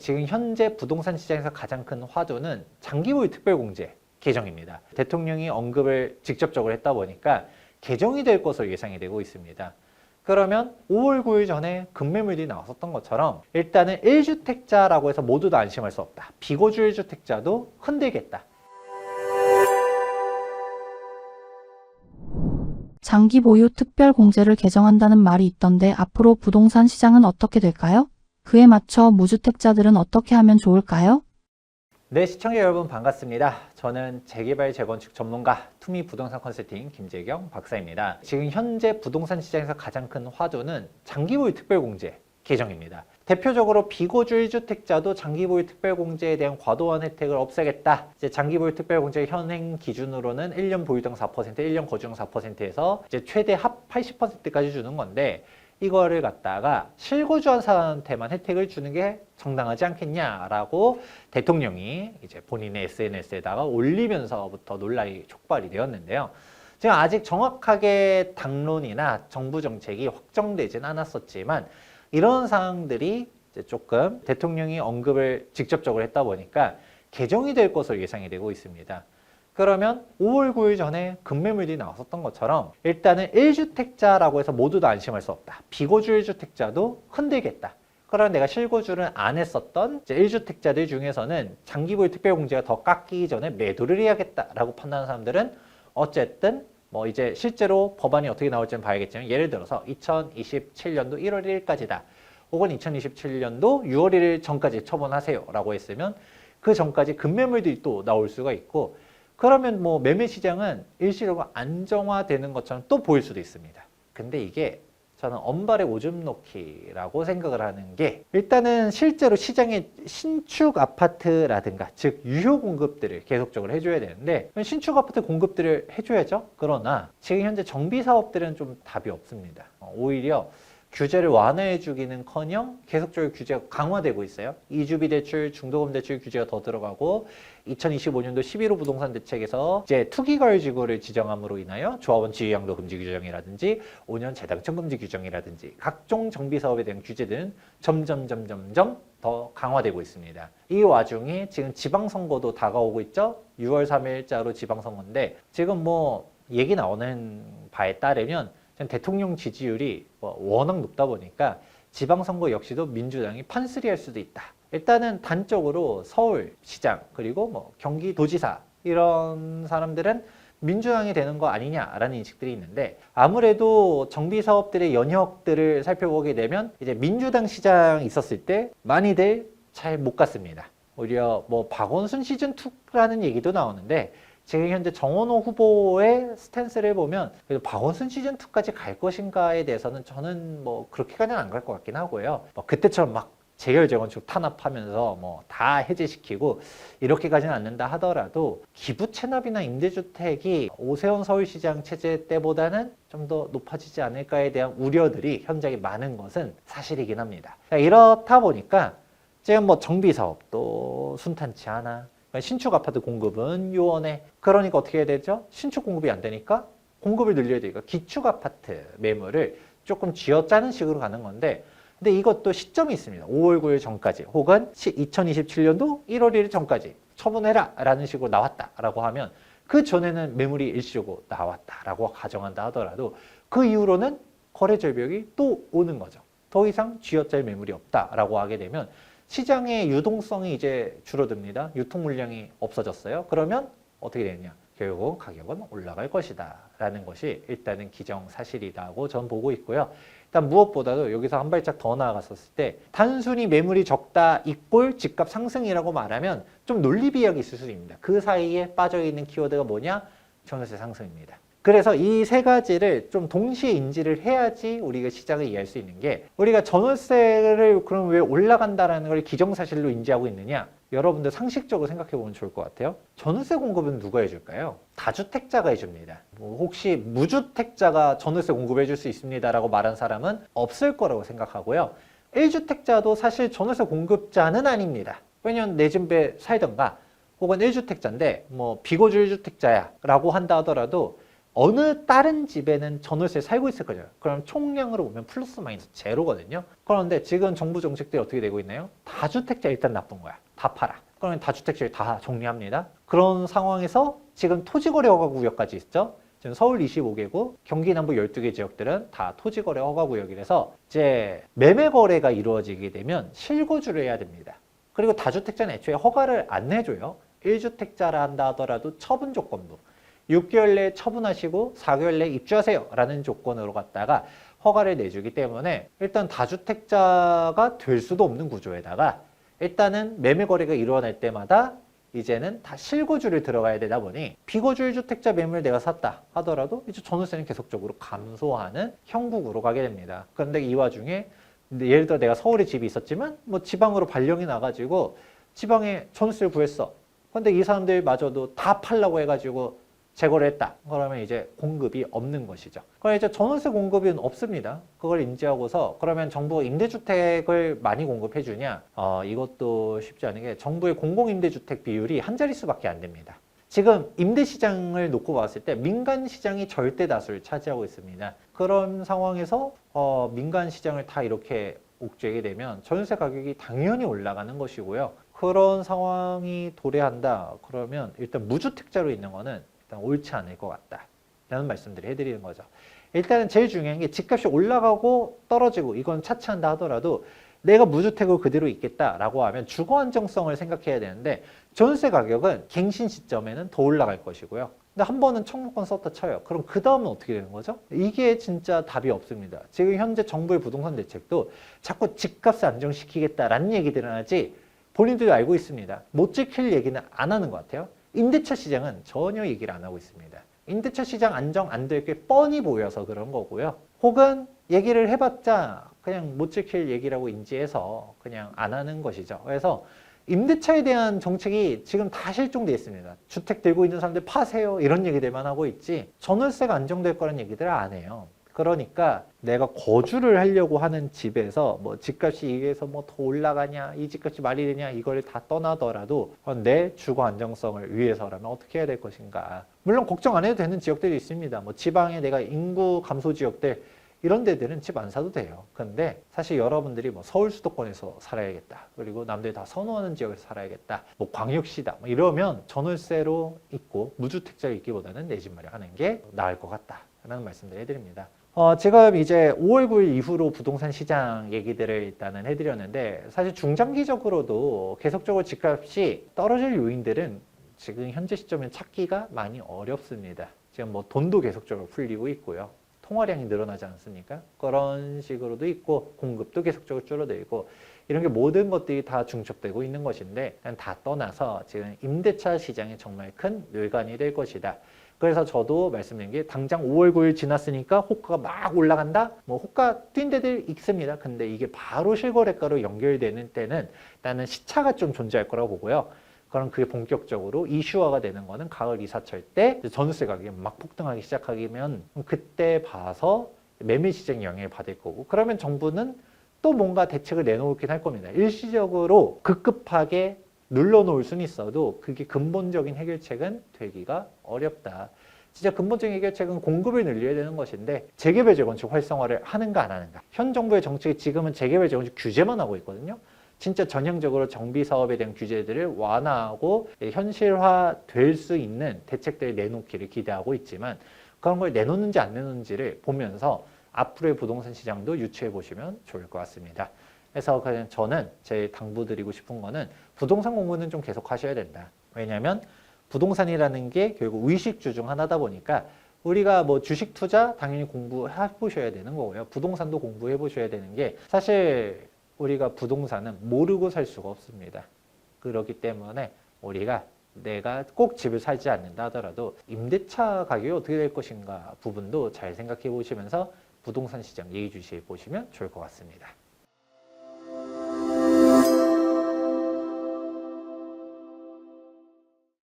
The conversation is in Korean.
지금 현재 부동산 시장에서 가장 큰 화두는 장기보유 특별공제 개정입니다. 대통령이 언급을 직접적으로 했다 보니까 개정이 될 것으로 예상이 되고 있습니다. 그러면 5월 9일 전에 급매물들이 나왔었던 것처럼 일단은 1주택자라고 해서 모두 다 안심할 수 없다. 비거주 1주택자도 흔들겠다. 장기 보유 특별 공제를 개정한다는 말이 있던데 앞으로 부동산 시장은 어떻게 될까요? 그에 맞춰 무주택자들은 어떻게 하면 좋을까요? 네, 시청자 여러분 반갑습니다. 저는 재개발 재건축 전문가 투미 부동산 컨설팅 김재경 박사입니다. 지금 현재 부동산 시장에서 가장 큰 화두는 장기보유 특별공제 개정입니다. 대표적으로 비거주 1주택자도 장기보유 특별공제에 대한 과도한 혜택을 없애겠다. 이제 장기보유 특별공제 현행 기준으로는 1년 보유당 4%, 1년 거주당 4%에서 이제 최대 합 80%까지 주는 건데 이거를 갖다가 실거주한 사람한테만 혜택을 주는 게 정당하지 않겠냐라고 대통령이 이제 본인의 SNS에다가 올리면서부터 논란이 촉발이 되었는데요. 지금 아직 정확하게 당론이나 정부 정책이 확정되진 않았었지만 이런 사항들이 이제 조금 대통령이 언급을 직접적으로 했다 보니까 개정이 될 것으로 예상이 되고 있습니다. 그러면 5월 9일 전에 급매물들이 나왔었던 것처럼 일단은 1주택자라고 해서 모두 다 안심할 수 없다. 비거주 1주택자도 흔들겠다. 그러면 내가 실거주를 안 했었던 이제 1주택자들 중에서는 장기보유 특별공제가 더 깎이기 전에 매도를 해야겠다라고 판단하는 사람들은 어쨌든 뭐 이제 실제로 법안이 어떻게 나올지는 봐야겠지만 예를 들어서 2027년도 1월 1일까지다. 혹은 2027년도 6월 1일 전까지 처분하세요 라고 했으면 그 전까지 급매물들이 또 나올 수가 있고 그러면 뭐 매매 시장은 일시적으로 안정화되는 것처럼 또 보일 수도 있습니다. 근데 이게 저는 언발에 오줌 놓기라고 생각을 하는 게 일단은 실제로 시장에 신축 아파트라든가 즉 유효 공급들을 계속적으로 해줘야 되는데 신축 아파트 공급들을 해줘야죠. 그러나 지금 현재 정비 사업들은 좀 답이 없습니다. 오히려 규제를 완화해 주기는커녕 계속적으로 규제가 강화되고 있어요. 이주비 대출, 중도금 대출 규제가 더 들어가고 2025년도 11호 부동산 대책에서 이제 투기과열지구를 지정함으로 인하여 조합원 지위양도 금지 규정이라든지 5년 재당첨 금지 규정이라든지 각종 정비 사업에 대한 규제들은 점점 더 강화되고 있습니다. 이 와중에 지금 지방선거도 다가오고 있죠. 6월 3일자로 지방선거인데 지금 뭐 얘기 나오는 바에 따르면 대통령 지지율이 워낙 높다 보니까 지방선거 역시도 민주당이 판쓰리할 수도 있다. 일단은 단적으로 서울시장 그리고 뭐 경기도지사 이런 사람들은 민주당이 되는 거 아니냐라는 인식들이 있는데 아무래도 정비 사업들의 연혁들을 살펴보게 되면 이제 민주당 시장 있었을 때 많이들 잘 못 갔습니다. 오히려 뭐 박원순 시즌2라는 얘기도 나오는데 지금 현재 정원호 후보의 스탠스를 보면 그래도 박원순 시즌2까지 갈 것인가에 대해서는 저는 뭐 그렇게까지는 안 갈 것 같긴 하고요. 뭐 그때처럼 막 재결 재건축 탄압하면서 뭐 다 해제시키고 이렇게까지는 않는다 하더라도 기부 체납이나 임대주택이 오세훈 서울시장 체제 때보다는 좀 더 높아지지 않을까에 대한 우려들이 현장에 많은 것은 사실이긴 합니다. 이렇다 보니까 지금 뭐 정비 사업도 순탄치 않아. 신축 아파트 공급은 요원해. 그러니까 어떻게 해야 되죠? 신축 공급이 안 되니까 공급을 늘려야 되니까 기축 아파트 매물을 조금 쥐어짜는 식으로 가는 건데 근데 이것도 시점이 있습니다. 5월 9일 전까지 혹은 2027년도 1월 1일 전까지 처분해라 라는 식으로 나왔다라고 하면 그 전에는 매물이 일시적으로 나왔다라고 가정한다 하더라도 그 이후로는 거래 절벽이 또 오는 거죠. 더 이상 쥐어짤 매물이 없다라고 하게 되면 시장의 유동성이 이제 줄어듭니다. 유통 물량이 없어졌어요. 그러면 어떻게 되느냐? 결국 가격은 올라갈 것이다 라는 것이 일단은 기정사실이라고 저는 보고 있고요. 일단 무엇보다도 여기서 한 발짝 더 나아갔었을 때 단순히 매물이 적다 이꼴 집값 상승이라고 말하면 좀 논리비약이 있을 수 있습니다. 그 사이에 빠져있는 키워드가 뭐냐? 전월세 상승입니다. 그래서 이 세 가지를 좀 동시에 인지를 해야지 우리가 시장을 이해할 수 있는 게 우리가 전월세를 그럼 왜 올라간다라는 걸 기정사실로 인지하고 있느냐? 여러분들 상식적으로 생각해 보면 좋을 것 같아요. 전월세 공급은 누가 해줄까요? 다주택자가 해줍니다. 뭐 혹시 무주택자가 전월세 공급해 줄 수 있습니다라고 말한 사람은 없을 거라고 생각하고요. 1주택자도 사실 전월세 공급자는 아닙니다. 왜냐면 내 집에 살던가 혹은 1주택자인데 뭐 비거주 1주택자야 라고 한다 하더라도 어느 다른 집에는 전월세 살고 있을 거죠. 그럼 총량으로 보면 플러스 마이너스 제로거든요. 그런데 지금 정부 정책들이 어떻게 되고 있나요? 다주택자 일단 나쁜 거야. 다 팔아. 그러면 다주택자를 다 정리합니다. 그런 상황에서 지금 토지거래 허가구역까지 있죠. 지금 서울 25개구, 경기 남부 12개 지역들은 다 토지거래 허가구역이라서 이제 매매 거래가 이루어지게 되면 실거주를 해야 됩니다. 그리고 다주택자는 애초에 허가를 안 내줘요. 1주택자라 한다 하더라도 처분 조건부. 6개월 내에 처분하시고 4개월 내에 입주하세요 라는 조건으로 갖다가 허가를 내주기 때문에 일단 다주택자가 될 수도 없는 구조에다가 일단은 매매 거래가 일어날 때마다 이제는 다 실거주를 들어가야 되다 보니 비거주 1주택자 매물을 내가 샀다 하더라도 이제 전월세는 계속적으로 감소하는 형국으로 가게 됩니다. 그런데 이 와중에 예를 들어 내가 서울에 집이 있었지만 뭐 지방으로 발령이 나가지고 지방에 전월세를 구했어. 근데 이 사람들마저도 다 팔라고 해가지고 재고를 했다. 그러면 이제 공급이 없는 것이죠. 그럼 이제 전월세 공급이 없습니다. 그걸 인지하고서 그러면 정부가 임대주택을 많이 공급해 주냐? 이것도 쉽지 않은 게 정부의 공공임대주택 비율이 한 자릿수밖에 안 됩니다. 지금 임대시장을 놓고 봤을 때 민간시장이 절대 다수를 차지하고 있습니다. 그런 상황에서 민간시장을 다 이렇게 옥죄게 되면 전세 가격이 당연히 올라가는 것이고요. 그런 상황이 도래한다. 그러면 일단 무주택자로 있는 거는 일단 옳지 않을 것 같다 라는 말씀들을 해드리는 거죠. 일단은 제일 중요한 게 집값이 올라가고 떨어지고 이건 차치한다 하더라도 내가 무주택으로 그대로 있겠다라고 하면 주거 안정성을 생각해야 되는데 전세 가격은 갱신 시점에는 더 올라갈 것이고요. 근데 한 번은 청구권 썼다 쳐요. 그럼 그 다음은 어떻게 되는 거죠? 이게 진짜 답이 없습니다. 지금 현재 정부의 부동산 대책도 자꾸 집값을 안정시키겠다라는 얘기들은 하지 본인들도 알고 있습니다. 못 지킬 얘기는 안 하는 것 같아요. 임대차 시장은 전혀 얘기를 안 하고 있습니다. 임대차 시장 안정 안 될 게 뻔히 보여서 그런 거고요. 혹은 얘기를 해봤자 그냥 못 지킬 얘기라고 인지해서 그냥 안 하는 것이죠. 그래서 임대차에 대한 정책이 지금 다 실종돼 있습니다. 주택 들고 있는 사람들 파세요 이런 얘기들만 하고 있지 전월세가 안정될 거라는 얘기들을 안 해요. 그러니까 내가 거주를 하려고 하는 집에서 뭐 집값이 이게서 뭐 더 올라가냐 이 집값이 말이 되냐 이걸 다 떠나더라도 내 주거 안정성을 위해서라면 어떻게 해야 될 것인가. 물론 걱정 안 해도 되는 지역들이 있습니다. 뭐 지방에 내가 인구 감소 지역들 이런 데들은 집 안 사도 돼요. 근데 사실 여러분들이 뭐 서울 수도권에서 살아야겠다. 그리고 남들이 다 선호하는 지역에서 살아야겠다. 뭐 광역시다. 뭐 이러면 전월세로 있고 무주택자로 있기보다는 내 집 마련하는 게 나을 것 같다. 라는 말씀들 해드립니다. 지금 이제 5월 9일 이후로 부동산 시장 얘기들을 일단은 해드렸는데 사실 중장기적으로도 계속적으로 집값이 떨어질 요인들은 지금 현재 시점에 찾기가 많이 어렵습니다. 지금 뭐 돈도 계속적으로 풀리고 있고요. 통화량이 늘어나지 않습니까? 그런 식으로도 있고 공급도 계속적으로 줄어들고 이런 게 모든 것들이 다 중첩되고 있는 것인데 다 떠나서 지금 임대차 시장이 정말 큰 뇌관이 될 것이다. 그래서 저도 말씀드린 게 당장 5월 9일 지났으니까 호가가 막 올라간다? 뭐 호가 뛴 데들 있습니다. 근데 이게 바로 실거래가로 연결되는 때는 일단은 시차가 좀 존재할 거라고 보고요. 그럼 그게 본격적으로 이슈화가 되는 거는 가을 이사철 때 전세 가격이 막 폭등하기 시작하면 그때 봐서 매매 시장이 영향을 받을 거고 그러면 정부는 또 뭔가 대책을 내놓긴 할 겁니다. 일시적으로 급급하게 눌러놓을 수는 있어도 그게 근본적인 해결책은 되기가 어렵다. 진짜 근본적인 해결책은 공급을 늘려야 되는 것인데 재개발 재건축 활성화를 하는가 안 하는가. 현 정부의 정책이 지금은 재개발 재건축 규제만 하고 있거든요. 진짜 전향적으로 정비 사업에 대한 규제들을 완화하고 현실화 될 수 있는 대책들을 내놓기를 기대하고 있지만 그런 걸 내놓는지 안 내놓는지를 보면서 앞으로의 부동산 시장도 유추해 보시면 좋을 것 같습니다. 그래서 그냥 저는 제 당부드리고 싶은 거는 부동산 공부는 좀 계속 하셔야 된다. 왜냐하면 부동산이라는 게 결국 의식주 중 하나다 보니까 우리가 뭐 주식 투자 당연히 공부해 보셔야 되는 거고요. 부동산도 공부해 보셔야 되는 게 사실 우리가 부동산은 모르고 살 수가 없습니다. 그렇기 때문에 우리가 내가 꼭 집을 살지 않는다 하더라도 임대차 가격이 어떻게 될 것인가 부분도 잘 생각해 보시면서 부동산 시장 예의주시해 보시면 좋을 것 같습니다.